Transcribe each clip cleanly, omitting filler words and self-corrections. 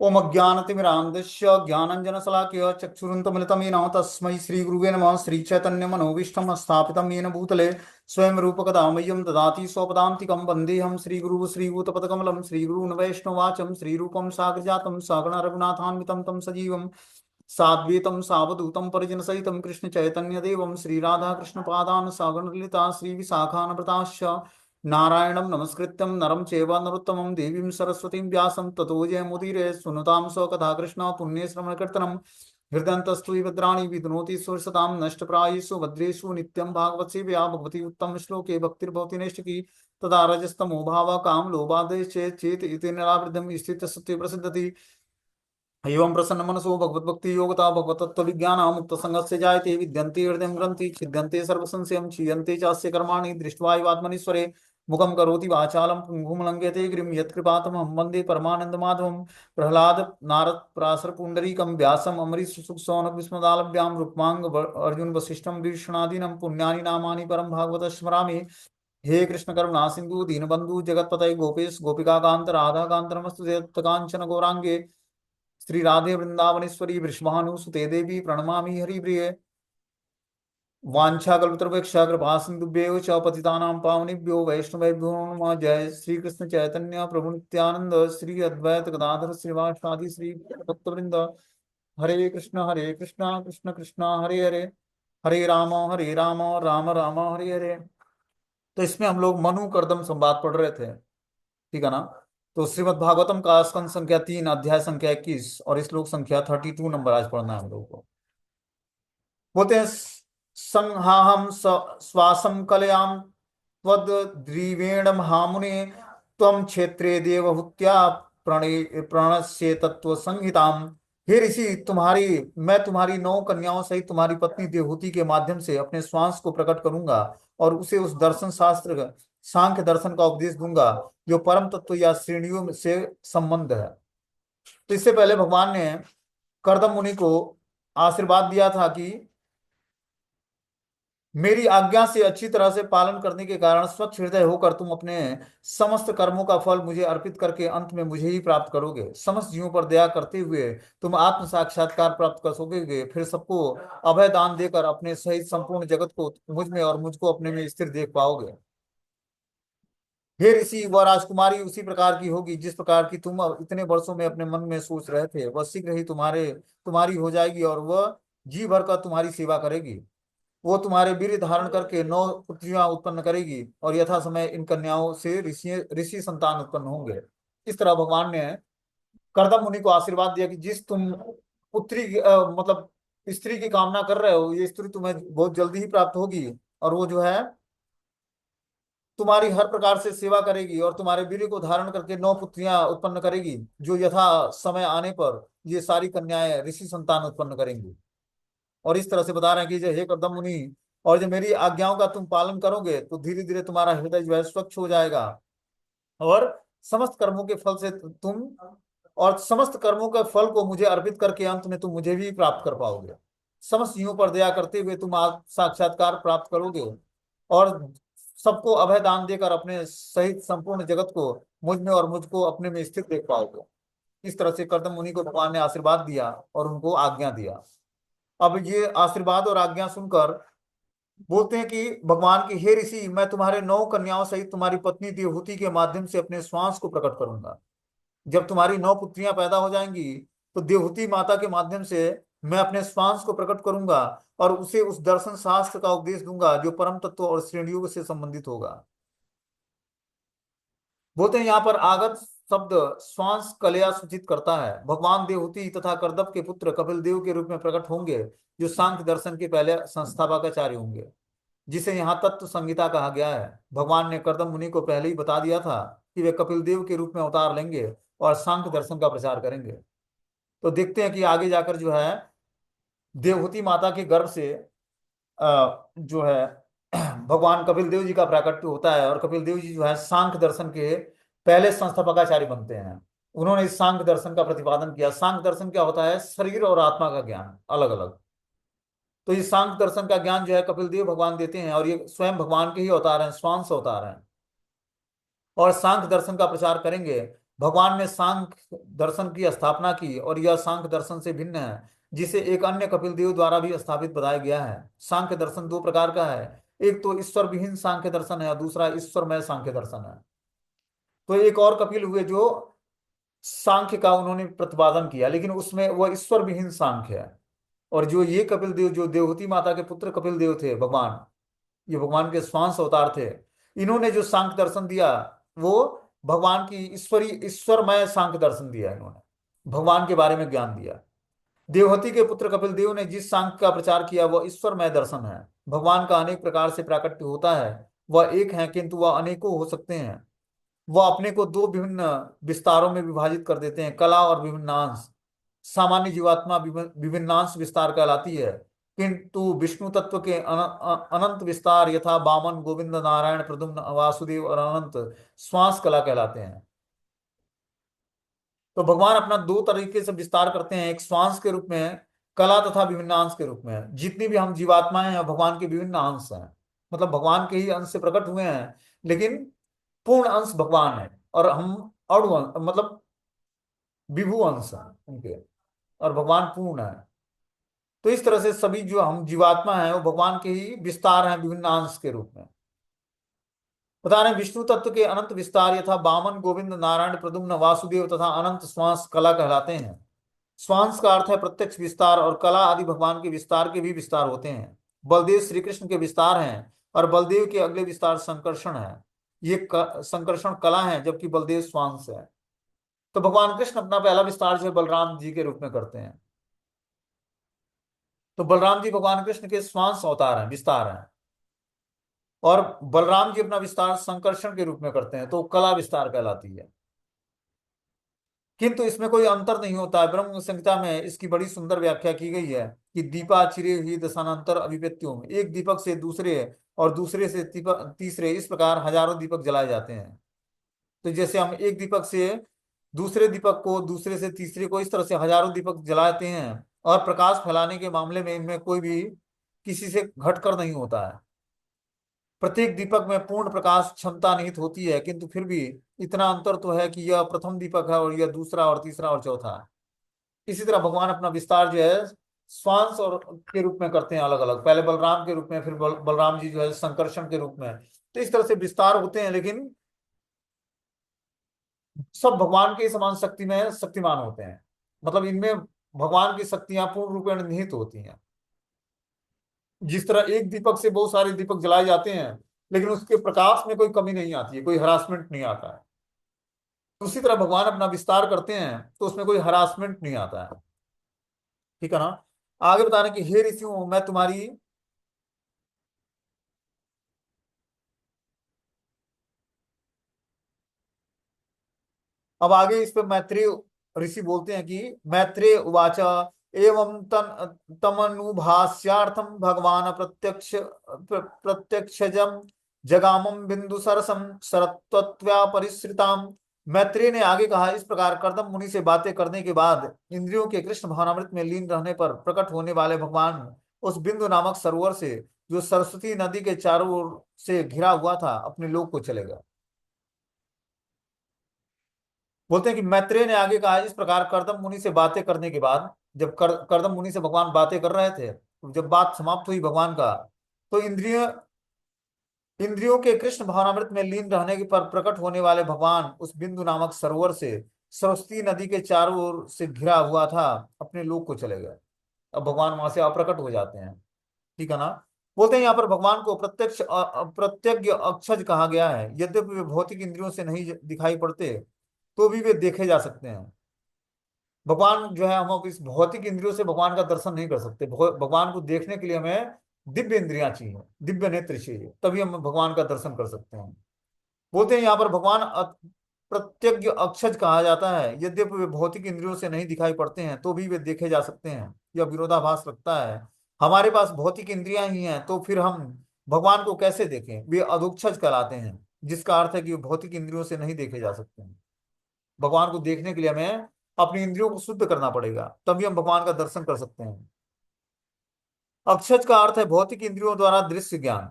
ओम अज्ञानतिमिरान्धस्य ज्ञानञ्जनशलाकया चक्षुरुन्मिलितं येन तस्मै श्रीगुरुवे नमः। श्रीचैतन्यमनोभीष्टं स्थापितं येन भूतले स्वयं रूपकदा मह्यं ददाति स्वपदान्तिकं वन्देऽहं श्रीगुरुः श्रीभूतपदकमलं श्रीगुरून् वैष्णवाचं श्रीरूपं साग्रजातं सगण रघुनाथान्वितं तं सजीवं साद्वैतं सावधूतं परिजनसहितं कृष्णचैतन्यदेवं श्रीराधाकृष्णपादान् सगणललिता श्रीविशाखान्विताश्च नारायणं नमस्कृत्यं नरं चैव नरोत्तमं देवीं सरस्वतीं व्यासं ततो जयमुदीरये। सुनुतां स्वकथा कृष्ण पुण्यश्रवणकीर्तनं हृदयन्तस्तु भद्राणि विधुनोति सुरसतां नष्टप्रायेषु भद्रेषु नित्यं भागवत सेवया भगवती उत्तम श्लोके भक्तिर्भवति नैष्टिकी तदा रजस्तमो भावः काम लोभादेशे चेत इति निरावृद्धं स्थितसत्त्वे प्रसिद्धति। एवं प्रसन्न मनसो भगवद्भक्ति योगता भगवतत्त्वविज्ञान मुक्तसंगस्य जायते विद्यन्ते हृदय ग्रन्थि छिद्यन्ते सर्वसंशयं क्षीयन्ते चास्य कर्माणि दृष्ट्वा एवात्मनीश्वरे मुखं करोति वाचालं पुंगुं लङ्घयते गिरिं यत्कृपातमहं वन्दे परमानन्दमाधवं। प्रह्लाद नारद पराशर पुण्डरीकं व्यासम् अमरीश सुखसौनक विस्मदालभ्यां रुक्मांग अर्जुन वसिष्ठं भीषणादीनं पुण्यानि नामानि परं भागवत स्मरामि। हे कृष्ण करुणा सिंधु दीनबंधु जगतपतये गोपेश गोपिका कांत राधा कांत नमस्तुते कांचन गौरांगे श्री राधे वृंदावनेश्वरी वृषभानुसुते देवी प्रणमामि हरिप्रिये। वाछाकल्पतरुभ्यश्च कृपा सिन्धुभ्यो च पतितानां पावनेभ्यो वैष्णवेभ्यो नमः। जय श्री कृष्ण चैतन्य प्रभु नित्यानंद श्री अद्वैत गदाधर श्रीवासादि श्री भक्तवृंद। हरे कृष्ण कृष्ण कृष्ण हरे हरे, हरे राम राम राम हरे हरे। तो इसमें हम लोग मनु करदम संवाद पढ़ रहे थे, ठीक है ना। तो श्रीमद् भागवतम का स्कंद संख्या 3 अध्याय संख्या 21 और श्लोक संख्या 32 नंबर आज पढ़ना है हम लोगों को। बोलते हैं संहाहम श्वासम कलयाम त्वद्रीवेण महामुने त्वम क्षेत्रे देवहूत्या प्रणश्ये तत्व संहिताम। हे ऋषि, तुम्हारी मैं तुम्हारी 9 कन्याओं सहित तुम्हारी पत्नी देवहूति के माध्यम से अपने श्वास को प्रकट करूंगा और उसे उस दर्शन शास्त्र सांख्य दर्शन का उपदेश दूंगा जो परम तत्व या श्रेणियों से संबंध है। तो इससे पहले भगवान ने कर्दम मुनि को आशीर्वाद दिया था कि मेरी आज्ञा से अच्छी तरह से पालन करने के कारण स्वच्छ हृदय होकर तुम अपने समस्त कर्मों का फल मुझे अर्पित करके अंत में मुझे ही प्राप्त करोगे। समस्त जीवों पर दया करते हुए तुम आत्म साक्षात्कार प्राप्त कर सकोगे, फिर सबको अभय दान देकर अपने सहित संपूर्ण जगत को मुझ में और मुझको अपने में स्थिर देख पाओगे। हे ऋषि, वह राजकुमारी उसी प्रकार की होगी जिस प्रकार की तुम इतने वर्षों में अपने मन में सोच रहे थे। वह शीघ्र ही तुम्हारी हो जाएगी और वह जी भर कर तुम्हारी सेवा करेगी। वो तुम्हारे वीर्य धारण करके 9 पुत्रियां उत्पन्न करेगी और यथा समय इन कन्याओं से ऋषि ऋषि संतान उत्पन्न होंगे। इस तरह भगवान ने करदम मुनि को आशीर्वाद दिया कि जिस तुम पुत्री मतलब स्त्री की कामना कर रहे हो, ये स्त्री तुम्हें बहुत जल्दी ही प्राप्त होगी और वो जो है तुम्हारी हर प्रकार से सेवा करेगी और तुम्हारे वीर्य को धारण करके 9 पुत्रियां उत्पन्न करेगी जो यथा समय आने पर ये सारी कन्याएं ऋषि संतान उत्पन्न करेंगी। और इस तरह से बता रहे हैं कि जो हे कर्दम मुनि, और जो मेरी आज्ञाओं का तुम पालन करोगे तो धीरे धीरे तुम्हारा हृदय जो है स्वच्छ हो जाएगा और समस्त कर्मों के फल से तुम और समस्त कर्मों के फल को मुझे अर्पित करके अंत में तुम मुझे भी प्राप्त कर पाओगे। समस्त जीवों पर दया करते हुए तुम आज साक्षात्कार प्राप्त करोगे और सबको अभय दान देकर अपने सहित संपूर्ण जगत को मुझ में और मुझको अपने में स्थित देख पाओगे। इस तरह से कर्दम मुनि को भगवान ने आशीर्वाद दिया और उनको आज्ञा दिया। अब ये आशीर्वाद और आज्ञा सुनकर बोलते हैं कि भगवान की, हे ऋषि, मैं तुम्हारे 9 कन्याओं सहित तुम्हारी पत्नी देवहूति के माध्यम से अपने श्वास को प्रकट करूंगा। जब तुम्हारी 9 पुत्रियां पैदा हो जाएंगी तो देवहूति माता के माध्यम से मैं अपने श्वास को प्रकट करूंगा और उसे उस दर्शन शास्त्र का उपदेश दूंगा जो परम तत्व और श्रेणियों से संबंधित होगा। बोलते हैं यहाँ पर आगत शब्द श्वास कलया सूचित करता है। भगवान देवहूति तथा करदम के पुत्र कपिल देव के रूप में प्रकट होंगे जो सांख्य दर्शन के पहले संस्थापकाचार्य होंगे, जिसे यहाँ तत्व संहिता कहा गया है। भगवान ने कर्दम मुनि को पहले ही बता दिया था कि वे कपिल देव के रूप में अवतार लेंगे और सांख्य दर्शन का प्रचार करेंगे। तो देखते हैं कि आगे जाकर जो है देवहूति माता के गर्भ से जो है भगवान कपिल देव जी का प्राकट्य होता है और कपिल देव जी जो है सांख्य दर्शन के पहले संस्थापकाचार्य बनते हैं। उन्होंने इस सांख्य दर्शन का प्रतिपादन किया। सांख्य दर्शन क्या होता है? शरीर और आत्मा का ज्ञान अलग अलग। तो ये सांख्य दर्शन का ज्ञान जो है कपिल देव भगवान देते हैं और ये स्वयं भगवान के ही अवतार हैं, स्वांश अवतार हैं और सांख्य दर्शन का प्रचार करेंगे। भगवान ने सांख्य दर्शन की स्थापना की और यह सांख्य दर्शन से भिन्न है, जिसे एक अन्य कपिल देव द्वारा भी स्थापित बताया गया है। सांख्य दर्शन दो प्रकार का है, एक तो ईश्वर विहीन सांख्य दर्शन है और दूसरा ईश्वरमय सांख्य दर्शन है। तो एक और कपिल हुए जो सांख्य का उन्होंने प्रतिपादन किया, लेकिन उसमें वह ईश्वर विहीन सांख्य है। और जो ये कपिल देव, जो देवहूति माता के पुत्र कपिल देव थे भगवान, ये भगवान के स्वांश अवतार थे, इन्होंने जो सांख्य दर्शन दिया वो भगवान की ईश्वरमय सांख्य दर्शन दिया। इन्होंने भगवान के बारे में ज्ञान दिया। देवहूति के पुत्र कपिल देव ने जिस सांख्य का प्रचार किया वह ईश्वरमय दर्शन है। भगवान का अनेक प्रकार से प्राकट्य होता है, वह एक है किंतु वह अनेकों हो सकते हैं। वह अपने को दो विभिन्न विस्तारों में विभाजित कर देते हैं, कला और विभिन्नांश। सामान्य जीवात्मा विभिन्नांश विस्तार कहलाती है, किंतु विष्णु तत्व के अनंत विस्तार यथा वामन, गोविंद, नारायण, प्रद्युम्न, वासुदेव और अनंत श्वास कला कहलाते हैं। तो भगवान अपना दो तरीके से विस्तार करते हैं, एक श्वास के रूप में, कला तथा विभिन्नांश के रूप में। जितनी भी हम जीवात्माएं हैं भगवान के विभिन्न अंश हैं, मतलब भगवान के ही अंश से प्रकट हुए हैं, लेकिन पूर्ण अंश भगवान है और हम अणु मतलब विभु अंश हैं उनके, और भगवान पूर्ण है। तो इस तरह से सभी जो हम जीवात्मा है वो भगवान के ही विस्तार हैं विभिन्न अंश के रूप में। बता रहे हैं विष्णु तत्व के अनंत विस्तार यथा वामन, गोविंद, नारायण, प्रद्युम्न, वासुदेव तथा अनंत श्वास कला कहलाते हैं। श्वास का अर्थ है प्रत्यक्ष विस्तार, और कला आदि भगवान के विस्तार के भी विस्तार होते हैं। बलदेव श्री कृष्ण के विस्तार हैं और बलदेव के अगले विस्तार संकर्षण है। ये संकर्षण कला है, जबकि बलदेव श्वास है। तो भगवान कृष्ण अपना पहला विस्तार जो है बलराम जी के रूप में करते हैं। तो बलराम जी भगवान कृष्ण के श्वास अवतार हैं, विस्तार हैं। और बलराम जी अपना विस्तार संकर्षण के रूप में करते हैं, तो कला विस्तार कहलाती है। किंतु इसमें कोई अंतर नहीं होता है। ब्रह्म संहिता में इसकी बड़ी सुंदर व्याख्या की गई है कि दीपा चिरे ही दशानंतर अभिव्यक्तियों, एक दीपक से दूसरे और दूसरे से तीसरे, इस प्रकार हजारों दीपक जलाए जाते हैं। तो जैसे हम एक दीपक से दूसरे दीपक को, दूसरे से तीसरे को, इस तरह से हजारों दीपक जलाते हैं। और प्रकाश फैलाने के मामले में इनमें कोई भी किसी से घटकर नहीं होता है। प्रत्येक दीपक में पूर्ण प्रकाश क्षमता निहित होती है, किंतु फिर भी इतना अंतर तो है कि यह प्रथम दीपक है और यह दूसरा और तीसरा और चौथा है। इसी तरह भगवान अपना विस्तार जो है श्वास और के रूप में करते हैं, अलग अलग। पहले बलराम के रूप में, फिर बलराम जी जो है संकर्षण के रूप में। तो इस तरह से विस्तार होते हैं, लेकिन सब भगवान के समान शक्ति में शक्तिमान होते हैं। मतलब इनमें भगवान की शक्तियां पूर्ण रूप में निहित होती हैं। जिस तरह एक दीपक से बहुत सारे दीपक जलाए जाते हैं, लेकिन उसके प्रकाश में कोई कमी नहीं आती है, कोई हरासमेंट नहीं आता है। उसी तरह भगवान अपना विस्तार करते हैं तो उसमें कोई हरासमेंट नहीं आता है। ठीक है ना। आगे बता रहे कि हे ऋषियों, मैं तुम्हारी, अब आगे इस पे मैत्रेय ऋषि बोलते हैं कि मैत्रेय उवाच एवं तमनुभास्यार्थम भगवान प्रत्यक्षजम जगामम बिंदु सरसम सरत्वत्व्या परिसृताम। मैत्रेय ने आगे कहा, इस प्रकार कर्दम मुनि से बातें करने के बाद इंद्रियों के कृष्ण भावनामृत में लीन रहने पर प्रकट होने वाले भगवान उस बिंदु नामक सरोवर से, जो सरस्वती नदी के चारों ओर से घिरा हुआ था, अपने लोक को चले गए। बोलते हैं कि मैत्रेय ने आगे कहा, इस प्रकार कर्दम मुनि से बातें करने के बाद, जब कर्दम मुनि से भगवान बातें कर रहे थे, तो जब बात समाप्त हुई भगवान का, तो इंद्रियों के कृष्ण भावनामृत में लीन रहने के पर प्रकट होने वाले भगवान उस बिंदु नामक सरोवर से, सरस्वती नदी के चारों ओर से घिरा हुआ था, अपने लोक को चले गए। अब भगवान वहां से अप्रकट हो जाते हैं। ठीक है ना। बोलते हैं यहाँ पर भगवान को प्रत्यज्ञ अक्षज कहा गया है। यद्यपि वे भौतिक इंद्रियों से नहीं दिखाई पड़ते, तो भी वे देखे जा सकते हैं। भगवान जो है, हम अब इस भौतिक इंद्रियों से भगवान का दर्शन नहीं कर सकते। भगवान को देखने के लिए हमें दिव्य इंद्रियां चाहिए, दिव्य नेत्र चाहिए, तभी हम भगवान का दर्शन कर सकते हैं। बोलते हैं यहाँ पर भगवान प्रत्यज्ञ अक्षज कहा जाता है। यद्यपि वे भौतिक इंद्रियों से नहीं दिखाई पड़ते हैं, तो भी वे देखे जा सकते हैं। यह विरोधाभास लगता है। हमारे पास भौतिक इंद्रियां ही हैं, तो फिर हम भगवान को कैसे देखें। वे अधोक्षज कहलाते हैं, जिसका अर्थ है कि वे भौतिक इंद्रियों से नहीं देखे जा सकते हैं। भगवान को देखने के लिए हमें अपनी इंद्रियों को शुद्ध करना पड़ेगा, तभी हम भगवान का दर्शन कर सकते हैं। अक्षज का अर्थ है भौतिक इंद्रियों द्वारा दृश्य ज्ञान।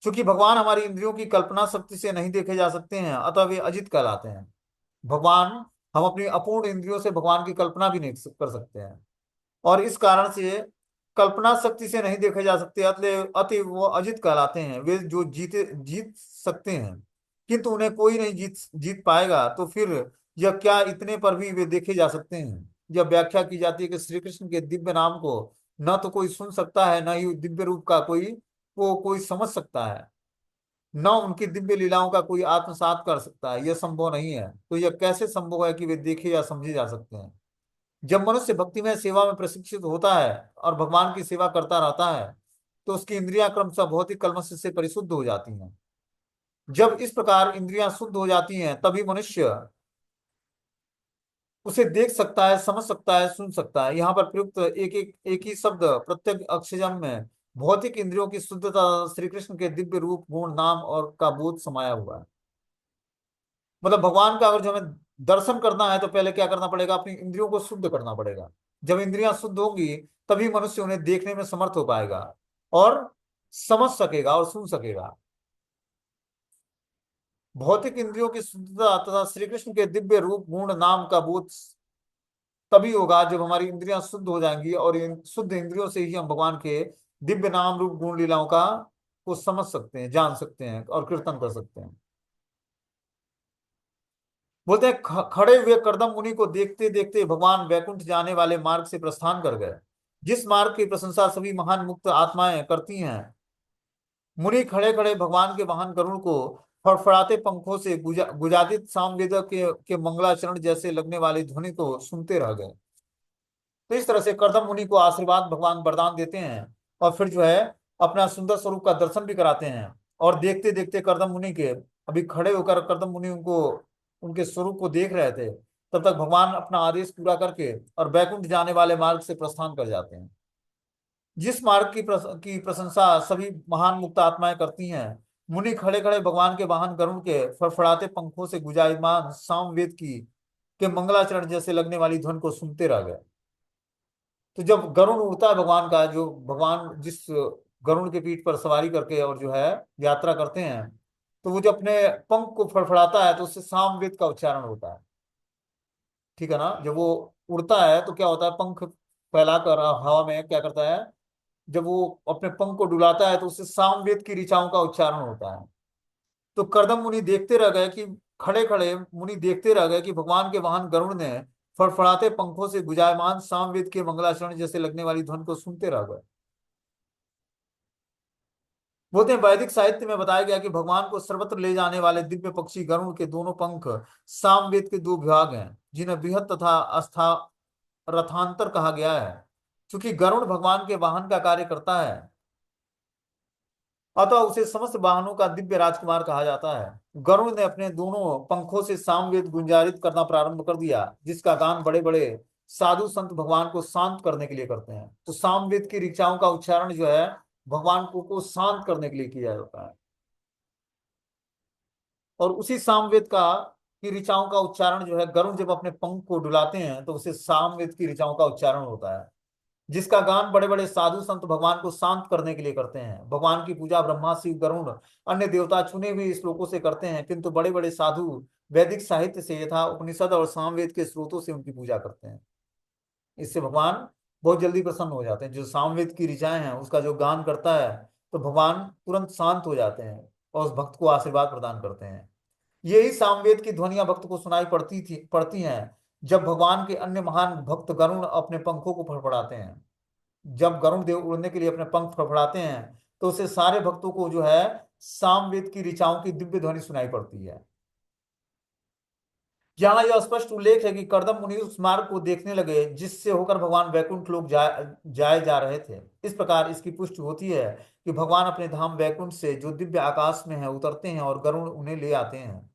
चूंकि भगवान हमारी इंद्रियों की कल्पना शक्ति से नहीं देखे जा सकते हैं, अतः वे अजित कहलाते हैं। भगवान, हम अपनी अपूर्ण इंद्रियों से भगवान की कल्पना भी नहीं कर सकते हैं, और इस कारण से कल्पना शक्ति से नहीं देखे जा सकते, अतः अतः वो अजित कहलाते हैं। वे जो जीत सकते हैं, किंतु उन्हें कोई नहीं जीत जीत पाएगा, तो फिर यह क्या इतने पर भी वे देखे जा सकते हैं। यह व्याख्या की जाती है कि श्री कृष्ण के दिव्य नाम को न तो कोई सुन सकता है, न ही दिव्य रूप का कोई समझ सकता है, न उनकी दिव्य लीलाओं का कोई आत्मसात कर सकता है। यह संभव नहीं है। तो यह कैसे संभव है कि वे देखे या समझे जा सकते हैं। जब मनुष्य भक्तिमय सेवा में प्रशिक्षित होता है और भगवान की सेवा करता रहता है, तो उसकी इंद्रियां क्रमशः भौतिक कल्मश से परिशुद्ध हो जाती हैं। जब इस प्रकार इंद्रियां शुद्ध हो जाती हैं, तभी मनुष्य उसे देख सकता है, समझ सकता है, सुन सकता है। यहाँ पर प्रयुक्त एक ही शब्द प्रत्येक अक्षजम में भौतिक इंद्रियों की शुद्धता, श्री कृष्ण के दिव्य रूप, गुण, नाम और का बोध समाया हुआ है। मतलब भगवान का अगर जो हमें दर्शन करना है, तो पहले क्या करना पड़ेगा, अपनी इंद्रियों को शुद्ध करना पड़ेगा। जब इंद्रियां शुद्ध होंगी, तभी मनुष्य उन्हें देखने में समर्थ हो पाएगा और समझ सकेगा और सुन सकेगा। भौतिक इंद्रियों की शुद्धता तथा श्री कृष्ण के दिव्य रूप, गुण, नाम का बोध तभी होगा जब हमारी इंद्रियां शुद्ध हो जाएंगी, और इन शुद्ध इंद्रियों से ही हम भगवान के दिव्य नाम, रूप, गुण, लीलाओं का को समझ सकते हैं, जान सकते हैं और कीर्तन कर सकते हैं। बोलते हैं खड़े हुए करदम मुनि को देखते देखते भगवान वैकुंठ जाने वाले मार्ग से प्रस्थान कर गए, जिस मार्ग की प्रशंसा सभी महान मुक्त आत्माएं करती हैं। मुनि खड़े खड़े भगवान के वाहन गरुड़ को फड़फड़ाते पंखों से गुजादित सामवेद के मंगलाचरण जैसे लगने वाली ध्वनि को सुनते रह गए। तो इस तरह से करदम मुनि को आशीर्वाद भगवान वरदान देते हैं, और फिर जो है अपना सुंदर स्वरूप का दर्शन भी कराते हैं। और देखते देखते करदम मुनि के अभी खड़े होकर करदम मुनि उनको उनके स्वरूप को देख रहे थे, तब तक भगवान अपना आदेश पूरा करके और बैकुंठ जाने वाले मार्ग से प्रस्थान कर जाते हैं। जिस मार्ग की प्रशंसा सभी महान मुक्त आत्माएं करती हैं, मुनि खड़े खड़े भगवान के वाहन गरुड़ के फड़फड़ाते पंखों से गुंजायमान सामवेद की के मंगलाचरण जैसे लगने वाली ध्वनि को सुनते रह गए। तो जब गरुड़ उड़ता है भगवान का, जो भगवान जिस गरुड़ के पीठ पर सवारी करके और जो है यात्रा करते हैं, तो वो जो अपने पंख को फड़फड़ाता है, तो उससे सामवेद का उच्चारण होता है। ठीक है ना। जब वो उड़ता है तो क्या होता है, पंख फैलाकर हवा में क्या करता है, जब वो अपने पंख को डुलाता है, तो उससे सामवेद की ऋचाओं का उच्चारण होता है। तो करदम मुनि देखते रह गए कि खड़े खड़े मुनि देखते रह गए कि भगवान के वाहन गरुड़ ने फड़फड़ाते पंखों से गुंजायमान सामवेद के मंगलाचरण जैसे लगने वाली ध्वनि को सुनते रह गए। बोलते हैं वैदिक साहित्य में बताया गया कि भगवान को सर्वत्र ले जाने वाले दिव्य पक्षी गरुड़ के दोनों पंख सामवेद के दो विभाग हैं, जिन्हें बृहत तथा अस्था रथांतर कहा गया है। क्योंकि गरुड़ भगवान के वाहन का कार्य करता है, अतः उसे समस्त वाहनों का दिव्य राजकुमार कहा जाता है। गरुड़ ने अपने दोनों पंखों से सामवेद गुंजारित करना प्रारंभ कर दिया, जिसका गान बड़े बड़े साधु संत भगवान को शांत करने के लिए करते हैं। तो सामवेद की ऋचाओं का उच्चारण जो है भगवान को शांत करने के लिए किया जाता है, और उसी सामवेद का की ऋचाओं का उच्चारण जो है गरुड़ जब अपने पंख को डुलाते हैं, तो उसे सामवेद की ऋचाओं का उच्चारण होता है, जिसका गान बड़े बड़े साधु संत भगवान को शांत करने के लिए करते हैं। भगवान की पूजा ब्रह्मा, शिव, गरुड़, अन्य देवता चुने हुए श्लोकों से करते हैं, किंतु बड़े बड़े साधु वैदिक साहित्य से यथा उपनिषद और सामवेद के स्रोतों से उनकी पूजा करते हैं। इससे भगवान बहुत जल्दी प्रसन्न हो जाते हैं। जो सामवेद की ऋचाएं हैं उसका जो गान करता है, तो भगवान तुरंत शांत हो जाते हैं और उस भक्त को आशीर्वाद प्रदान करते हैं। यही सामवेद की ध्वनियां भक्त को सुनाई पड़ती हैं जब भगवान के अन्य महान भक्त गरुड़ अपने पंखों को फड़फड़ाते हैं। जब गरुड़ देव उड़ने के लिए अपने पंख फड़फड़ाते हैं, तो उससे सारे भक्तों को जो है सामवेद की ऋचाओं की दिव्य ध्वनि सुनाई पड़ती है। यहाँ यह स्पष्ट उल्लेख है कि करदम मुनि उस मार्ग को देखने लगे जिससे होकर भगवान वैकुंठ लोग जाए जा रहे थे। इस प्रकार इसकी पुष्टि होती है कि भगवान अपने धाम वैकुंठ से जो दिव्य आकाश में है उतरते हैं, और गरुड़ उन्हें ले आते हैं।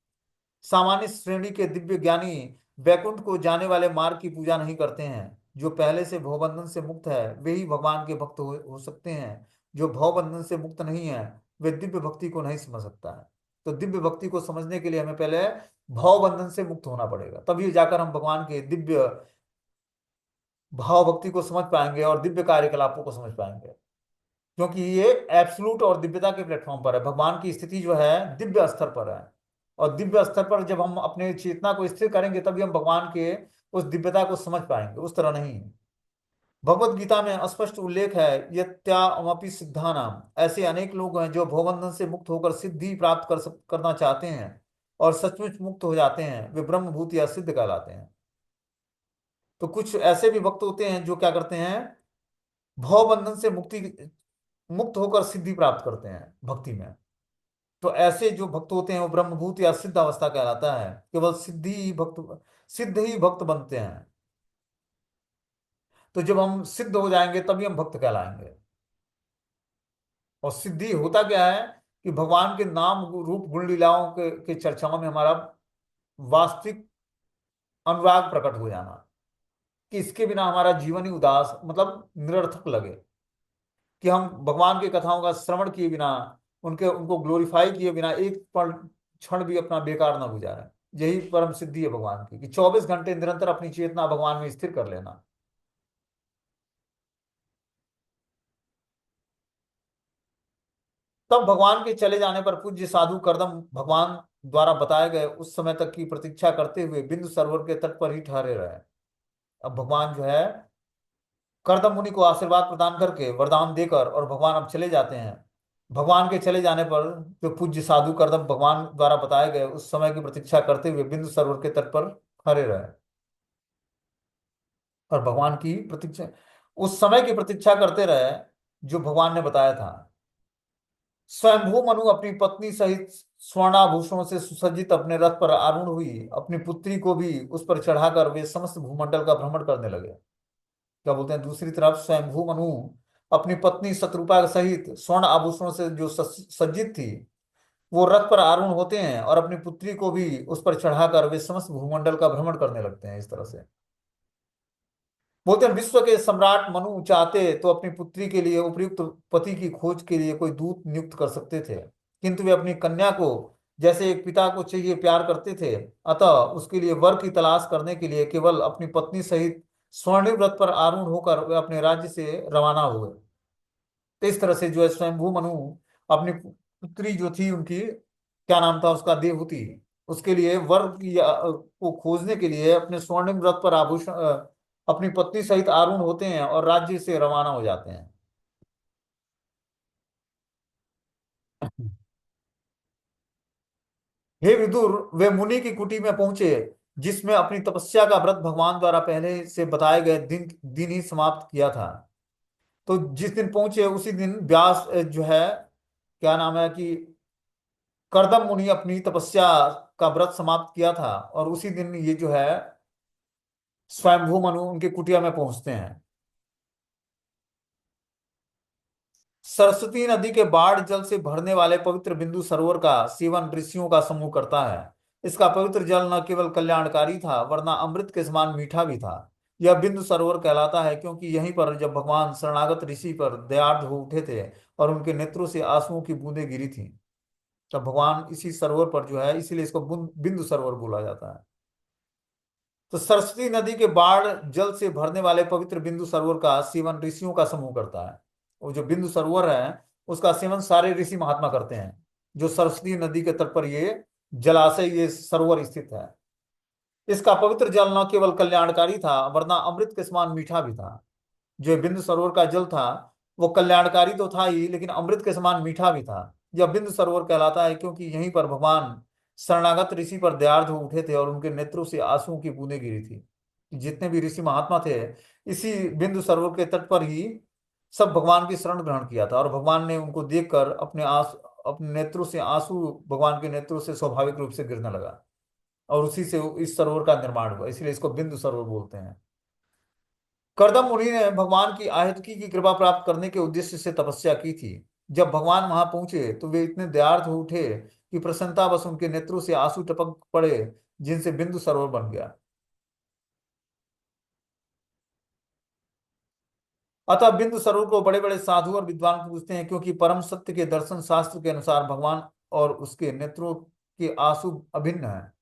सामान्य श्रेणी के दिव्य ज्ञानी वैकुंठ को जाने वाले मार्ग की पूजा नहीं करते हैं। जो पहले से भवबंधन से मुक्त है वे ही भगवान के भक्त हो सकते हैं। जो भवबंधन से मुक्त नहीं है, वे दिव्य भक्ति को नहीं समझ सकता है। तो दिव्य भक्ति को समझने के लिए हमें पहले भवबंधन से मुक्त होना पड़ेगा, तभी जाकर हम भगवान के दिव्य भाव भक्ति को समझ पाएंगे और दिव्य कार्यकलापों को समझ पाएंगे। क्योंकि ये एब्सोल्यूट और दिव्यता के प्लेटफॉर्म पर है, भगवान की स्थिति जो है दिव्य स्तर पर है, और दिव्य स्तर पर जब हम अपने चेतना को स्थिर करेंगे तभी हम भगवान के उस दिव्यता को समझ पाएंगे, उस तरह नहीं। भगवत गीता में स्पष्ट उल्लेख है, यत्यामपि सिद्धानाम, ऐसे अनेक लोग हैं जो भवबंधन से मुक्त होकर सिद्धि प्राप्त करना चाहते हैं और सचमुच मुक्त हो जाते हैं, वे ब्रह्मभूत या सिद्ध कहलाते हैं। तो कुछ ऐसे भी भक्त होते हैं जो क्या करते हैं, भवबंधन से मुक्त होकर सिद्धि प्राप्त करते हैं भक्ति में। तो ऐसे जो भक्त होते हैं वो ब्रह्मभूत या सिद्ध अवस्था कहलाता है। केवल सिद्ध ही भक्त बनते हैं। तो जब हम सिद्ध हो जाएंगे तभी हम भक्त कहलाएंगे। और सिद्धि होता क्या है कि भगवान के नाम रूप गुण लीलाओं के चर्चाओं में हमारा वास्तविक अनुराग प्रकट हो जाना, कि इसके बिना हमारा जीवन ही उदास, मतलब निरर्थक लगे, कि हम भगवान की कथाओं का श्रवण किए बिना, उनको ग्लोरीफाई किए बिना एक क्षण भी अपना बेकार ना गुजारें। यही परम सिद्धि है भगवान की, कि 24 घंटे निरंतर अपनी चेतना भगवान में स्थिर कर लेना। तब भगवान के चले जाने पर पूज्य साधु करदम भगवान द्वारा बताए गए उस समय तक की प्रतीक्षा करते हुए बिंदु सरोवर के तट पर ही ठहरे रहे। अब भगवान जो है करदम मुनि को आशीर्वाद प्रदान करके वरदान देकर और भगवान अब चले जाते हैं। भगवान के चले जाने पर जो पूज्य साधु करदम भगवान द्वारा बताए गए उस समय की प्रतीक्षा करते हुए बिंदु सरोवर के तट पर खड़े रहे और भगवान की प्रतीक्षा, उस समय की प्रतीक्षा करते रहे जो भगवान ने बताया था। स्वयंभू मनु अपनी पत्नी सहित स्वर्णाभूषणों से सुसज्जित अपने रथ पर आरूढ़ हुई, अपनी पुत्री को भी उस पर चढ़ाकर वे समस्त भूमंडल का भ्रमण करने लगे। क्या बोलते हैं, दूसरी तरफ स्वयंभू मनु अपनी पत्नी शत्रुपा सहित स्वर्ण आभूषणों से जो सज्जित थी, वो रथ पर आरूढ़ होते हैं और अपनी पुत्री को भी उस पर चढ़ाकर वे समस्त भूमंडल का भ्रमण करने लगते हैं। इस तरह से बोलते हैं, विश्व के सम्राट मनु चाहते तो अपनी पुत्री के लिए उपयुक्त पति की खोज के लिए कोई दूत नियुक्त कर सकते थे, किंतु वे अपनी कन्या को जैसे एक पिता को चाहिए प्यार करते थे, अतः उसके लिए वर की तलाश करने के लिए केवल अपनी पत्नी सहित स्वर्णिम रथ पर आरूढ़ होकर वे अपने राज्य से रवाना हुए। तो इस तरह से जो है स्वयंभू मनु अपनी पुत्री जो थी उनकी, क्या नाम था उसका, देवहूति, उसके लिए वर को खोजने के लिए अपने स्वर्णिम रथ पर अपनी पत्नी सहित आरूढ़ होते हैं और राज्य से रवाना हो जाते हैं। हे विदुर, वे मुनि की कुटी में पहुंचे जिसमें अपनी तपस्या का व्रत भगवान द्वारा पहले से बताए गए दिन दिन ही समाप्त किया था। तो जिस दिन पहुंचे उसी दिन व्यास जो है, क्या नाम है कि करदम मुनि अपनी तपस्या का व्रत समाप्त किया था और उसी दिन ये जो है स्वयंभू मनु उनके कुटिया में पहुंचते हैं। सरस्वती नदी के बाढ़ जल से भरने वाले पवित्र बिंदु सरोवर का सेवन ऋषियों का समूह करता है। इसका पवित्र जल न केवल कल्याणकारी था वरना अमृत के समान मीठा भी था। यह बिंदु सरोवर कहलाता है क्योंकि यहीं पर जब भगवान शरणागत ऋषि पर दयार्द हो उठे थे और उनके नेत्रों से आंसुओं की बूंदें गिरी थी, तब भगवान इसी सरोवर पर जो है, इसीलिए इसको बिंदु सरोवर बोला जाता है। तो सरस्वती नदी के बाढ़ जल से भरने वाले पवित्र बिंदु सरोवर का सेवन ऋषियों का समूह करता है। वो जो बिंदु सरोवर है उसका सेवन सारे ऋषि महात्मा करते हैं। जो सरस्वती नदी के तट पर ये जलाशय, ये सरोवर स्थित है, इसका पवित्र जल न केवल कल्याणकारी था वरना अमृत के समान मीठा भी था। जो बिंदु सरोवर का जल था वो कल्याणकारी तो था ही, लेकिन अमृत के समान मीठा भी था। यह बिंदु सरोवर कहलाता है क्योंकि यहीं पर भगवान शरणागत ऋषि पर दयार्द हो उठे थे और उनके नेत्रों से आंसुओं की बूंदें गिरी थी। जितने भी ऋषि महात्मा थे, इसी बिंदु सरोवर के तट पर ही सब भगवान की शरण ग्रहण किया था और भगवान ने उनको देखकर अपने नेत्रों से आंसू भगवान के नेत्रों से स्वाभाविक रूप से गिरने लगा और उसी से इस सरोवर का निर्माण हुआ, इसलिए इसको बिंदु सरोवर बोलते हैं। करदम मुनि ने भगवान की आहितकी की कृपा प्राप्त करने के उद्देश्य से तपस्या की थी। जब भगवान वहां पहुंचे तो वे इतने दयार्थ हो उठे कि प्रसन्नता बस उनके नेत्रों से आंसू टपक पड़े, जिनसे बिंदु सरोवर बन गया। अतः बिंदु सरोवर को बड़े बड़े साधु और विद्वान पूजते हैं क्योंकि परम सत्य के दर्शन शास्त्र के अनुसार भगवान और उसके नेत्रों के आंसू अभिन्न है।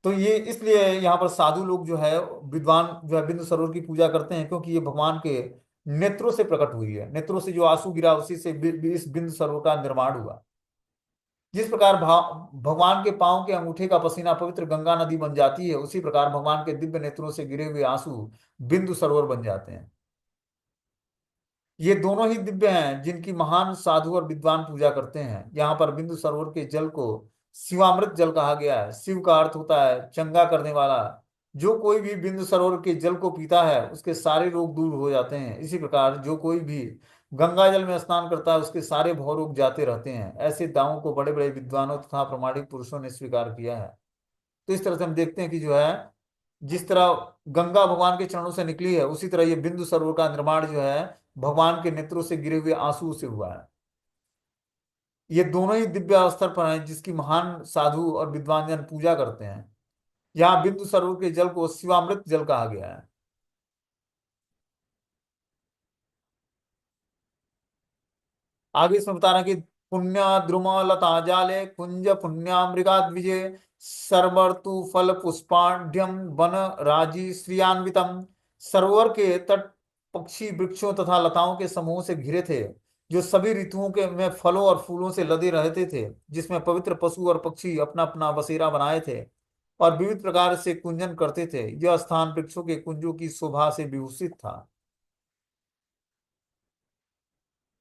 तो ये इसलिए यहाँ पर साधु लोग जो है, विद्वान जो है, बिंदु सरोवर की पूजा करते हैं क्योंकि ये भगवान के नेत्रों से प्रकट हुई है। नेत्रों से जो आंसू गिरा उसी से इस बिंदु सरोवर का निर्माण हुआ। जिस प्रकार भगवान के पांव के अंगूठे का पसीना पवित्र गंगा नदी बन जाती है, उसी प्रकार भगवान के दिव्य नेत्रों से गिरे हुए आंसू बिंदु सरोवर बन जाते हैं। ये दोनों ही दिव्य हैं जिनकी महान साधु और विद्वान पूजा करते हैं। यहाँ पर बिंदु सरोवर के जल को शिवामृत जल कहा गया है। शिव का अर्थ होता है चंगा करने वाला। जो कोई भी बिंदु सरोवर के जल को पीता है उसके सारे रोग दूर हो जाते हैं। इसी प्रकार जो कोई भी गंगा जल में स्नान करता है उसके सारे भव रोग जाते रहते हैं। ऐसे दावों को बड़े बड़े विद्वानों तथा प्रामाणिक पुरुषों ने स्वीकार किया है। तो इस तरह से हम देखते हैं कि जो है, जिस तरह गंगा भगवान के चरणों से निकली है, उसी तरह ये बिंदु सरोवर का निर्माण जो है भगवान के नेत्रों से गिरे हुए आंसू से हुआ है। ये दोनों ही दिव्य स्तर पर हैं जिसकी महान साधु और विद्वान जन पूजा करते हैं। यहाँ बिंदु सरोवर के जल को शिवामृत जल कहा गया है। आगे इसमें बता रहा है कि पुण्य द्रुम लता जाले कुंज पुण्यामृगा द्विजे सर्वर्तु फल पुष्पाढ़्यम वन राजी श्रियान्वितम। सरोवर के तट पक्षी वृक्षों तथा लताओं के समूह से घिरे थे, जो सभी ऋतुओं के में फलों और फूलों से लदे रहते थे, जिसमें पवित्र पशु और पक्षी अपना अपना बसेरा बनाए थे और विविध प्रकार से कुंजन करते थे। यह स्थान वृक्षों के कुंजों की शोभा से विभूषित था।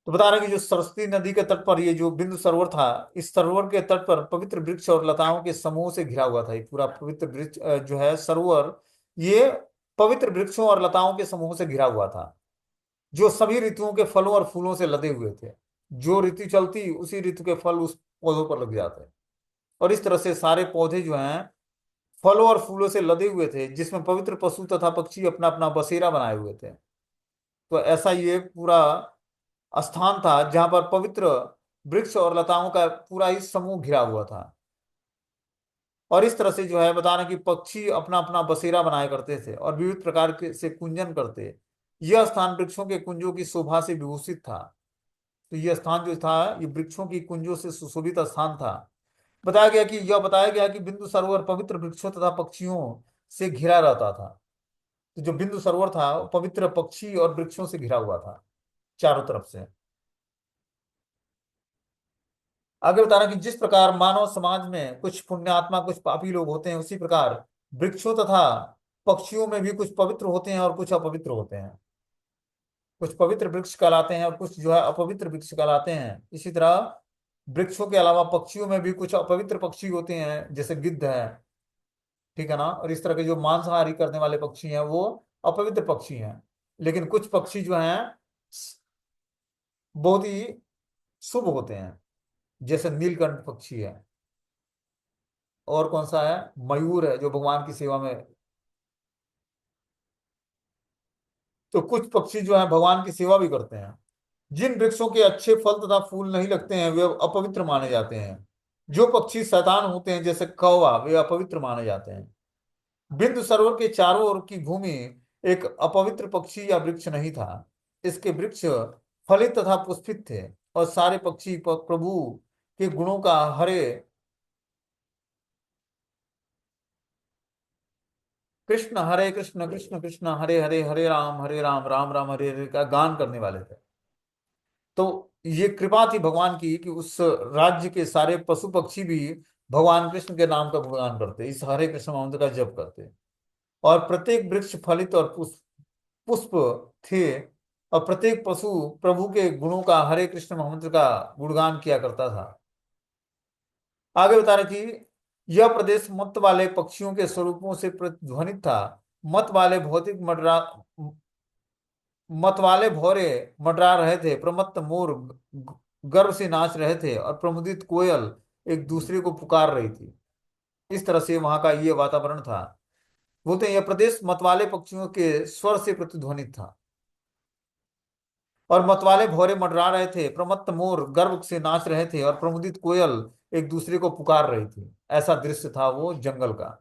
तो बता रहे हैं कि जो सरस्वती नदी के तट पर ये जो बिंदु सरोवर था, इस सरोवर के तट पर पवित्र वृक्ष और लताओं के समूह से घिरा हुआ था। ये पूरा पवित्र वृक्ष जो है सरोवर, ये पवित्र वृक्षों और लताओं के समूह से घिरा हुआ था, जो सभी ऋतुओं के फलों और फूलों से लदे हुए थे। जो ऋतु चलती उसी ऋतु के फल उस पौधों पर लग जाते। और इस तरह से सारे पौधे जो हैं फलों और फूलों से लदे हुए थे, जिसमें पवित्र पशु तथा पक्षी अपना अपना बसेरा बनाए हुए थे। तो ऐसा ये पूरा स्थान था जहां पर पवित्र वृक्ष और लताओं का पूरा ही समूह घिरा हुआ था। और इस तरह से जो है बता रहे कि पक्षी अपना अपना बसेरा बनाया करते थे और विविध प्रकार के से कुंजन करते। यह स्थान वृक्षों के कुंजों की शोभा से विभूषित था। तो यह स्थान जो था ये वृक्षों की कुंजों से सुशोभित स्थान था। बताया गया कि बिंदु सरोवर पवित्र वृक्षों तथा पक्षियों से घिरा रहता था। तो जो बिंदु सरोवर था वो पवित्र पक्षी और वृक्षों से घिरा हुआ था चारों तरफ से। आगे बता रहा कि जिस प्रकार मानव समाज में कुछ पुण्यात्मा कुछ पापी लोग होते हैं, उसी प्रकार वृक्षों तथा पक्षियों में भी कुछ पवित्र होते हैं और कुछ अपवित्र होते हैं। कुछ पवित्र वृक्ष कहलाते हैं और कुछ जो है अपवित्र वृक्ष कहलाते हैं। इसी तरह वृक्षों के अलावा पक्षियों में भी कुछ अपवित्र पक्षी होते हैं, जैसे गिद्ध है, ठीक है ना। और इस तरह के जो मांसाहारी करने वाले पक्षी हैं वो अपवित्र पक्षी हैं। लेकिन कुछ पक्षी जो हैं बहुत ही शुभ होते हैं, जैसे नीलकंठ पक्षी है। और कौन सा है, मयूर है जो भगवान की सेवा में। तो कुछ पक्षी जो है भगवान की सेवा भी करते हैं। जिन वृक्षों के अच्छे फल तथा फूल नहीं लगते हैं वे अपवित्र माने जाते हैं। जो पक्षी शैतान होते हैं जैसे कौवा, वे अपवित्र माने जाते हैं। बिंदु सरोवर के चारों ओर की भूमि एक अपवित्र पक्षी या वृक्ष नहीं था। इसके वृक्ष फलित तथा पुष्पित थे और सारे पक्षी प्रभु के गुणों का हरे कृष्ण हरे कृष्ण कृष्ण कृष्ण हरे हरे हरे राम राम हरे हरे का गान करने वाले थे। तो ये कृपा थी भगवान की कि उस राज्य के सारे पशु पक्षी भी भगवान कृष्ण के नाम का गुणगान करते, इस हरे कृष्ण मंत्र का जप करते। और प्रत्येक वृक्ष फलित और पुष्प पुष्प थे और प्रत्येक पशु प्रभु के गुणों का हरे कृष्ण मंत्र का गुणगान किया करता था। आगे बता रहे कि यह प्रदेश मत वाले पक्षियों के स्वरूपों से प्रतिध्वनित था। मत वाले भौतिक मडरा मत वाले भौरे मंडरा रहे थे, प्रमत्त मोर गर्व से नाच रहे थे और प्रमुदित कोयल एक दूसरे को पुकार रही थी। इस तरह से वहां का ये वातावरण था। बोलते हैं यह प्रदेश मतवाले पक्षियों के स्वर से प्रतिध्वनित था और मतवाले भौरे मंडरा रहे थे, प्रमत्त मोर गर्व से नाच रहे थे और प्रमुदित कोयल एक दूसरे को पुकार रही थी। ऐसा दृश्य था वो जंगल का।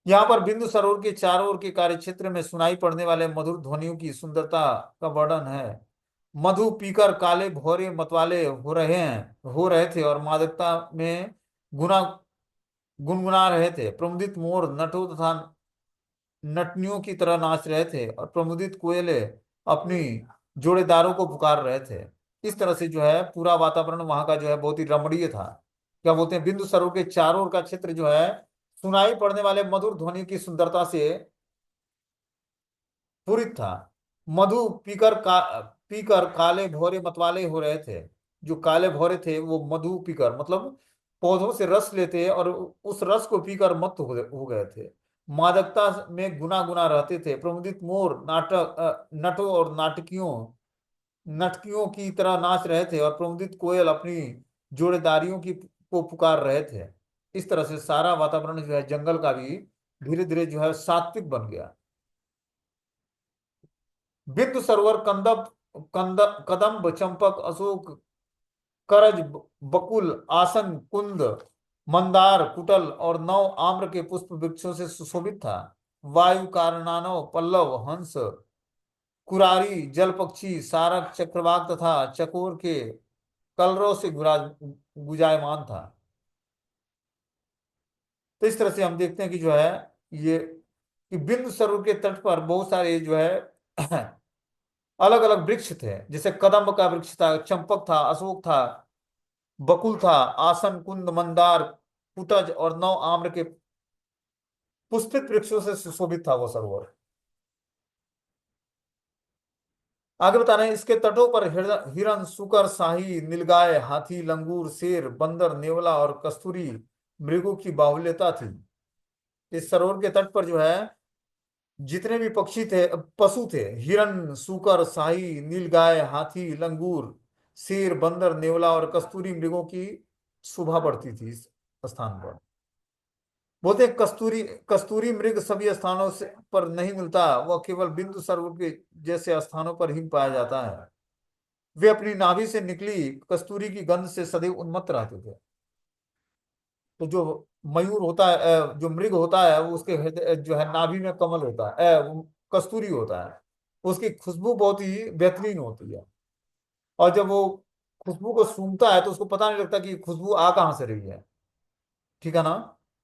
यहाँ पर बिंदु सरोवर के चारों ओर के कार्य क्षेत्र में सुनाई पड़ने वाले मधुर ध्वनियों की सुंदरता का वर्णन है। मधु पीकर काले भौरे मतवाले हो रहे थे और मादकता में गुना गुनगुना रहे थे। प्रमुदित मोर नटों तथा नटनियों की तरह नाच रहे थे और प्रमुदित कोयले अपनी जोड़ेदारों को पुकार रहे थे। इस तरह से जो है पूरा वातावरण वहां का जो है बहुत ही रमणीय था। क्या बोलते हैं, बिंदु सरोवर के चारों ओर का क्षेत्र जो है सुनाई पड़ने वाले मधुर ध्वनि की सुंदरता से पूरित था। मधु पीकर काले भौरे मतवाले हो रहे थे। जो काले भौरे थे वो मधु पीकर मतलब पौधों से रस लेते और उस रस को पीकर मत्त हो गए थे। मादकता में गुना गुना रहते थे। प्रमुदित मोर नटों और नाटकियों नटकियों की तरह नाच रहे थे और प्रमुदित कोयल अपनी जोड़ेदारियों की को पुकार रहे थे। इस तरह से सारा वातावरण जो है जंगल का भी धीरे धीरे जो है सात्विक बन गया। बिंदु सरोवर कदम्ब चंपक अशोक करज बकुल आसन कुंद मंदार कुटल और नव आम्र के पुष्प वृक्षों से सुशोभित था। वायु कारनानव पल्लव हंस कुरारी जल पक्षी सारक चक्रवाक तथा चकोर के कलरों से गुजायमान था। तो इस तरह से हम देखते हैं कि जो है ये कि बिंदु सरोवर के तट पर बहुत सारे जो है अलग अलग वृक्ष थे। जैसे कदम्ब का वृक्ष था, चंपक था, अशोक था, बकुल था, आसन कुंद मंदार कुटज और नौ आम्र के पुष्पित वृक्षों से सुशोभित था वो सरोवर। आगे बता रहे हैं, इसके तटों पर हिरण सुकर शाही नीलगाय हाथी लंगूर शेर बंदर नेवला और कस्तूरी मृगों की बाहुल्यता थी। इस सरोवर के तट पर जो है जितने भी पक्षी थे पशु थे, हिरण सूकर शाही नीलगाय हाथी लंगूर शेर बंदर नेवला और कस्तूरी मृगों की शोभा बढ़ती थी इस स्थान पर। बोलते हैं कस्तूरी कस्तूरी मृग सभी स्थानों से पर नहीं मिलता, वह केवल बिंदु सरोवर के जैसे स्थानों पर ही पाया जाता है। वे अपनी नाभि से निकली कस्तूरी की गंध से सदैव उन्मत्त रहते थे। तो जो मयूर होता है जो मृग होता है वो उसके जो है नाभि में कमल होता है वो कस्तूरी होता है। उसकी खुशबू बहुत ही बेहतरीन होती है। और जब वो खुशबू को सूंघता है तो उसको पता नहीं लगता कि खुशबू आ कहाँ से रही है। ठीक है ना।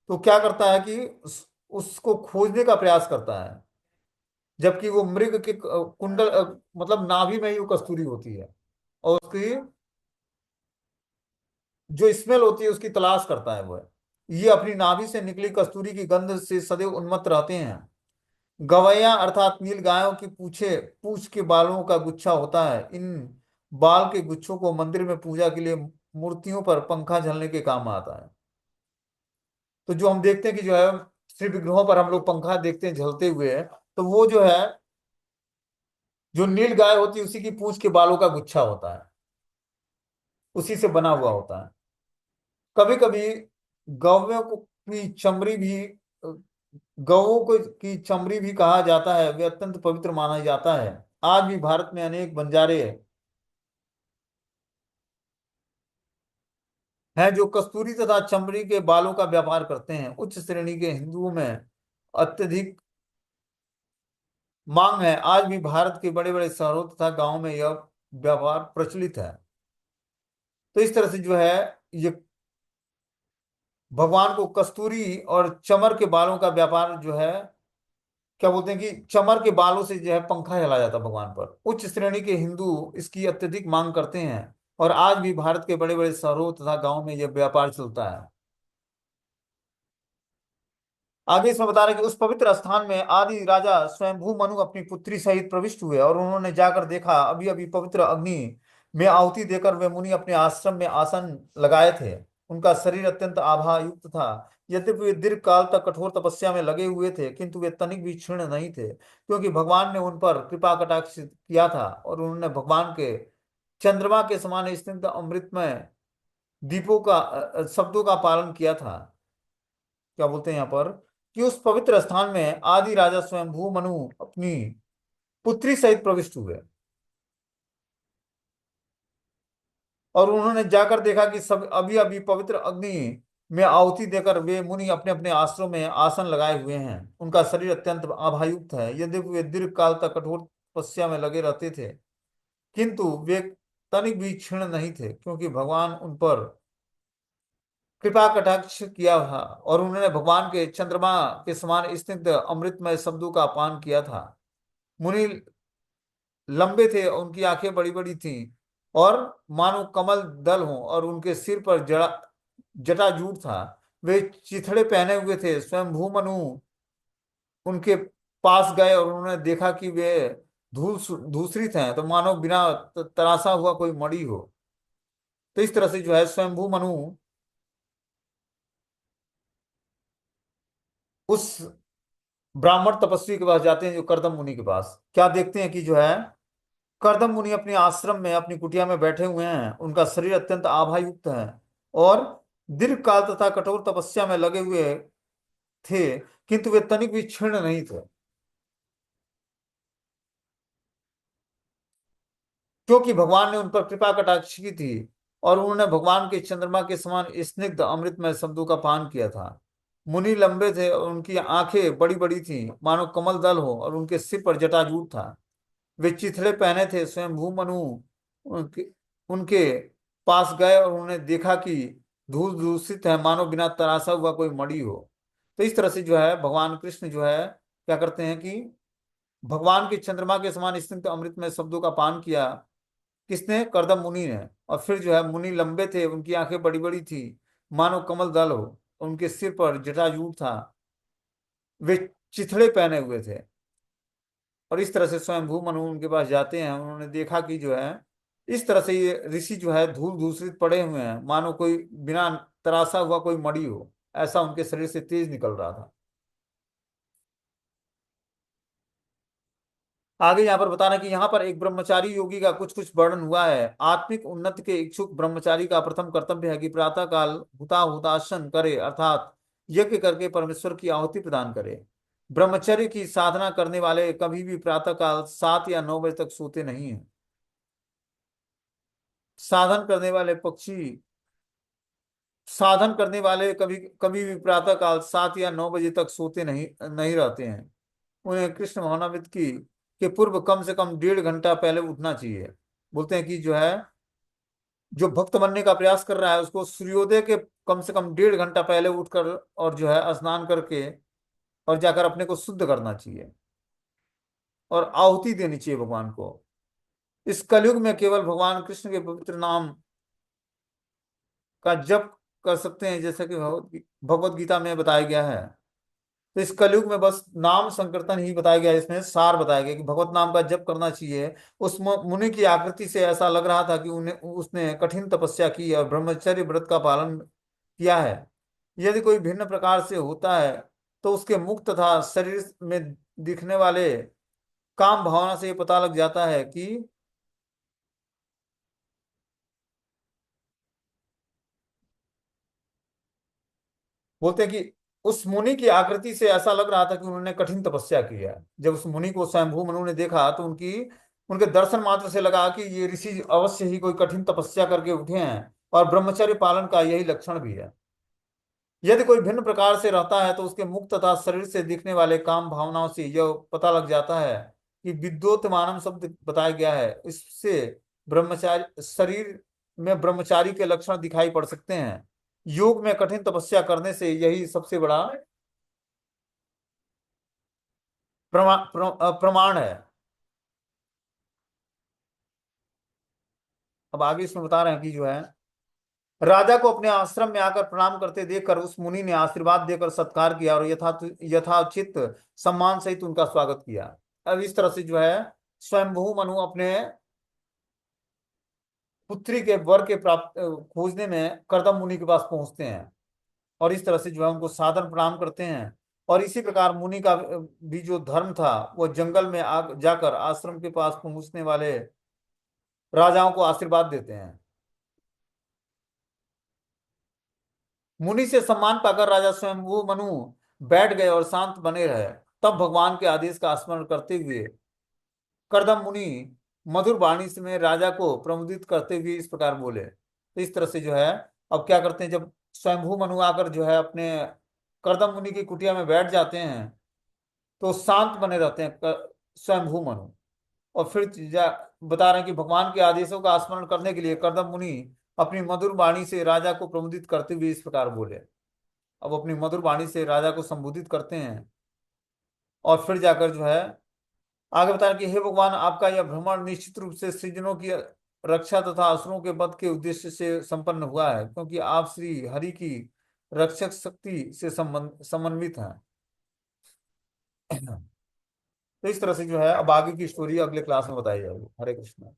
तो क्या करता है कि उसको खोजने का प्रयास करता है, जबकि वो मृग के कुंडल मतलब नाभि में ही वो कस्तूरी होती है। और उसकी जो स्मेल होती है उसकी तलाश करता है वो। ये अपनी नाभि से निकली कस्तूरी की गंध से सदैव उन्मत्त रहते हैं। गवैया अर्थात नील गायों की पूछ के बालों का गुच्छा होता है। इन बाल के गुच्छों को मंदिर में पूजा के लिए मूर्तियों पर पंखा झलने के काम आता है। तो जो हम देखते हैं कि जो है श्री विग्रहों पर हम लोग पंखा देखते हैं झलते हुए, तो वो जो है जो नील गाय होती है उसी की पूंछ के बालों का गुच्छा होता है, उसी से बना हुआ होता है। कभी कभी गौयों को की चमड़ी भी गौओं को की चमड़ी भी कहा जाता है, वे अत्यंत पवित्र माना जाता है। आज भी भारत में अनेक बंजारे हैं जो कस्तूरी तथा चमड़ी के बालों का व्यापार करते हैं। उच्च श्रेणी के हिंदुओं में अत्यधिक मांग है। आज भी भारत के बड़े बड़े शहरों तथा गांवों में यह व्यापार प्रचलित है। तो इस तरह से जो है ये भगवान को कस्तूरी और चमर के बालों का व्यापार जो है क्या बोलते हैं कि चमर के बालों से जो है पंखा चला जाता है भगवान पर। उच्च श्रेणी के हिंदू इसकी अत्यधिक मांग करते हैं और आज भी भारत के बड़े बड़े शहरों तथा गांवों में यह व्यापार चलता है। आगे इसमें बता रहे हैं कि उस पवित्र स्थान में आदि राजा स्वयंभू मनु अपनी पुत्री सहित प्रविष्ट हुए और उन्होंने जाकर देखा, अभी अभी पवित्र अग्नि में आहुति देकर वे मुनि अपने आश्रम में आसन लगाए थे। उनका शरीर अत्यंत आभा युक्त था। यद्यपि वे दीर्घ काल तक कठोर तपस्या में लगे हुए थे किंतु वे तनिक भी क्षीण नहीं थे, क्योंकि भगवान ने उन पर कृपा कटाक्ष किया था और उन्होंने भगवान के चंद्रमा के समान स्निग्ध अमृतमय दीपों का शब्दों का पालन किया था। क्या बोलते हैं यहाँ पर कि उस पवित्र स्थान में आदि राजा स्वयंभू मनु अपनी पुत्री सहित प्रविष्ट हुए और उन्होंने जाकर देखा कि सब अभी अभी पवित्र अग्नि में आहुति देकर वे मुनि अपने अपने आश्रम में आसन लगाए हुए हैं। उनका शरीर अत्यंत आभायुक्त है। यद्यपि वे दीर्घ काल तक कठोर तपस्या में लगे रहते थे किंतु वे तनिक भी क्षीण नहीं थे, क्योंकि भगवान उन पर कृपा कटाक्ष किया था और उन्होंने भगवान के चंद्रमा के समान स्निग्ध अमृतमय शब्दों का पान किया था। मुनि लंबे थे, उनकी आंखें बड़ी बड़ी थीं और मानो कमल दल हो और उनके सिर पर जड़ा जटाजूट था। वे चिथड़े पहने हुए थे। स्वयंभू मनु उनके पास गए और उन्होंने देखा कि वे धूसरित हैं, तो मानो बिना तराशा हुआ कोई मणि हो। तो इस तरह से जो है स्वयंभू मनु उस ब्राह्मण तपस्वी के पास जाते हैं, जो कर्दम मुनि के पास। क्या देखते हैं कि जो है कर्दम मुनि अपने आश्रम में अपनी कुटिया में बैठे हुए हैं। उनका शरीर अत्यंत आभायुक्त है और दीर्घ काल तथा कठोर तपस्या में लगे हुए थे, किंतु वे तनिक भी क्षीण नहीं थे, क्योंकि भगवान ने उन पर कृपा कटाक्ष की थी और उन्होंने भगवान के चंद्रमा के समान स्निग्ध अमृतमय शब्दों का पान किया था। मुनि लंबे थे और उनकी आंखें बड़ी बड़ी थीं, मानो कमल दल हो, और उनके सिर पर जटाजूट था। वे चिथड़े पहने थे। स्वयं भूमनु उनके उनके पास गए और उन्होंने देखा कि धूल दूषित है, मानो बिना तराशा हुआ कोई मणि हो। तो इस तरह से जो है भगवान कृष्ण जो है क्या करते हैं कि भगवान के चंद्रमा के समान स्निग्ध अमृतमय शब्दों का पान किया। किसने? कर्दम मुनि ने। और फिर जो है मुनि लंबे थे, उनकी आंखें बड़ी बड़ी थी, मानो कमल दल हो, उनके सिर पर जटाजूट था। वे चिथड़े पहने हुए थे। और इस तरह से स्वयंभू मनु उनके पास जाते हैं। उन्होंने देखा कि जो है इस तरह से ये ऋषि जो है धूल धूसरित पड़े हुए हैं, मानो कोई बिना तराशा हुआ कोई मणि हो, ऐसा उनके शरीर से तेज निकल रहा था। आगे यहाँ पर बताना कि यहाँ पर एक ब्रह्मचारी योगी का कुछ कुछ वर्णन हुआ है। आत्मिक उन्नति के इच्छुक ब्रह्मचारी का प्रथम कर्तव्य है कि प्रातः काल हुताहुतासन करे, अर्थात यज्ञ करके परमेश्वर की आहुति प्रदान करे। ब्रह्मचर्य की साधना करने वाले कभी भी प्रातः काल 7 या 9 बजे तक सोते नहीं है। साधन करने वाले पक्षी साधन करने वाले कभी कभी भी प्रातः काल 7 या 9 बजे तक सोते नहीं नहीं रहते हैं। उन्हें कृष्ण भावनामृत की के पूर्व कम से कम 1.5 घंटा पहले उठना चाहिए। बोलते हैं कि जो है जो भक्त बनने का प्रयास कर रहा है उसको सूर्योदय के कम से कम 1.5 घंटा पहले उठकर और जो है स्नान करके और जाकर अपने को शुद्ध करना चाहिए और आहुति देनी चाहिए भगवान को। इस कलयुग में केवल भगवान कृष्ण के पवित्र नाम का जप कर सकते हैं, जैसा कि भगवत गीता में बताया गया है। तो इस कलयुग में बस नाम संकीर्तन ही बताया गया है, इसमें सार बताया गया कि भगवत नाम का जप करना चाहिए। उस मुनि की आकृति से ऐसा लग रहा था कि उन्हें उसने कठिन तपस्या की और ब्रह्मचर्य व्रत का पालन किया है। यदि कोई भिन्न प्रकार से होता है तो उसके मुख तथा शरीर में दिखने वाले काम भावना से ये पता लग जाता है कि बोलते हैं कि उस मुनि की आकृति से ऐसा लग रहा था कि उन्होंने कठिन तपस्या की है। जब उस मुनि को स्वयंभू मनु ने देखा तो उनके दर्शन मात्र से लगा कि ये ऋषि अवश्य ही कोई कठिन तपस्या करके उठे हैं और ब्रह्मचर्य पालन का यही लक्षण भी है। यदि कोई भिन्न प्रकार से रहता है तो उसके मुख तथा शरीर से दिखने वाले काम भावनाओं से यह पता लग जाता है कि विद्योतमानम शब्द बताया गया है। इससे ब्रह्मचारी शरीर में ब्रह्मचारी के लक्षण दिखाई पड़ सकते हैं। योग में कठिन तपस्या करने से यही सबसे बड़ा प्रमाण है। अब आगे इसमें बता रहे हैं कि जो है राजा को अपने आश्रम में आकर प्रणाम करते देखकर उस मुनि ने आशीर्वाद देकर सत्कार किया और यथाचित सम्मान सहित उनका स्वागत किया। अब इस तरह से जो है स्वयंभू मनु अपने पुत्री के वर के प्राप्त खोजने में कर्दम मुनि के पास पहुंचते हैं और इस तरह से जो है उनको सादर प्रणाम करते हैं। और इसी प्रकार मुनि का भी जो धर्म था वो जंगल में आग जाकर आश्रम के पास पहुंचने वाले राजाओं को आशीर्वाद देते हैं। मुनि से सम्मान पाकर राजा स्वयं वो मनु बैठ गए और शांत बने रहे। तब भगवान के आदेश का स्मरण करते हुए करदम मुनि मधुर वाणी से में राजा को प्रमुदित करते हुए इस प्रकार बोले। तो इस तरह से जो है अब क्या करते हैं, जब स्वयंभू मनु आकर जो है अपने करदम मुनि की कुटिया में बैठ जाते हैं तो शांत बने रहते हैं स्वयंभू मनु। और फिर बता रहे हैं कि भगवान के आदेशों का स्मरण करने के लिए करदम मुनि अपनी मधुर वाणी से राजा को प्रमुदित करते हुए इस प्रकार बोले। अब अपनी मधुर वाणी से राजा को संबोधित करते हैं और फिर जाकर जो है आगे बता रहे हैं कि हे भगवान, आपका यह भ्रमण निश्चित रूप से सृजनों की रक्षा तथा असुरों के वध के उद्देश्य से संपन्न हुआ है, क्योंकि आप श्री हरि की रक्षक शक्ति से समन्वित हैं। तो इस तरह से जो है अब आगे की स्टोरी अगले क्लास में बताई जाएगी। हरे कृष्ण।